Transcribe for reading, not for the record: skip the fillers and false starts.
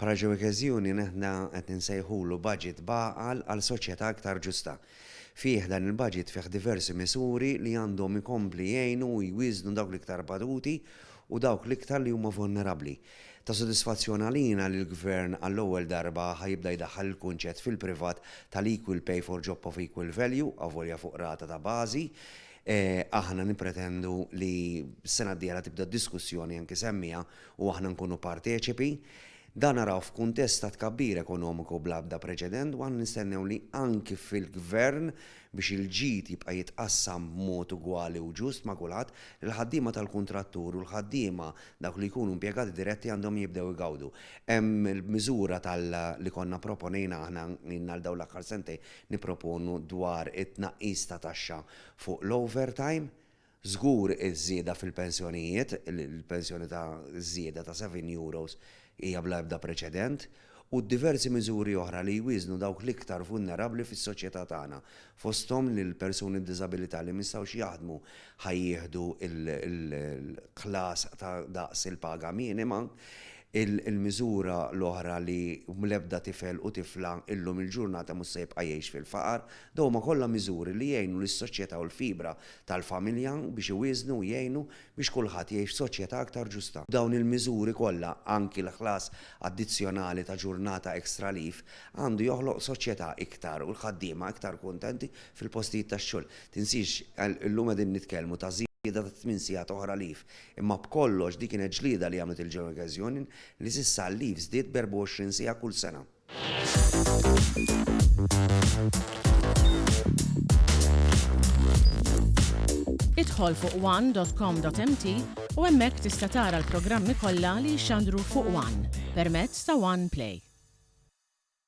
Bħala ġew okkażjoni neħna qed insejħulu budget baqal għal soċjetà aktar ġusta. Fih dan il-budget fih diversi misuri li għandhom ikompli jgħinu u jwiżnu dawk l-iktar baduti u dawk l-iktar li huma vulnerabbli. Ta' sodisfazzjon għalina li l-Gvern għall-ewwel darba ħajibda jdaħħal il-kunċett fil-privat tal-equal pay for job of equal value, avolja fuq rata ta' bażi. Aħna nipretendu li s-sena d-dieħla tibda diskussjoni anke semmija u aħna nkunu parteċipi. Dan naraw f'kuntest ta' tkabbir ekonomiku bl-ebda preċedent u għan nistennew li anki fil-Gvern biex il-ġid jibqa' jitqassam b'mod ugwali u ġust ma' kulħadd il-ħaddiema tal-kuntrattur u l-ħaddiema dawk li jkunu impjegati diretti għandhom jibdew igawdu. Hemm il-miżura li konna proponejna aħna għal dawn l-aħħar sentej nipproponu dwar it-tnaqqis ta' taxxa fuq l-overtime. Żgur iż-żieda fil-pensjonijiet, il-pensjoni ta' żieda ta' 7 euros hija bla ebda preċedent, u diversi miżuri oħra li jwiżnu dawk l-iktar vulnerabbli fis-soċjetà tagħna. Fosthom li l-persuni b'diżabilità li mistgħux jaħdmu ħajjieħdu il-klas ta' daqs il-paga minima. Il-miżura l-oħra li mlebda tifel u tifla illum il-ġurnata mhux se jibqa' jgħix fil-faqar, dawma kollha miżuri li jgħinu lis-soċjetà u l-fibra tal-familja biex iwiżnu u jgħinu biex kulħadd jgħix f'soċjetà aktar ġusta. Dawn il-miżuri kollha anki l-ħlas addizzjonali ta' ġurnata extra leave għandu joħloq soċjetà iktar u l-ħaddiema iktar kuntenti fil-postijiet tax-xogħol. Tinsix illum qegħdin nitkellmu ta' żieda ta' 8 sigħat oħra leave, imma b'kollox dik kienet ġlieda li għamlet il-ġew okkażjoni li s'issa l-leave żdied b'24 sigħa kull sena. Idħol fuq one.com.mt u hemmhekk tista' tara l-programmi kollha li jxandru fuq One permezz ta' One Play.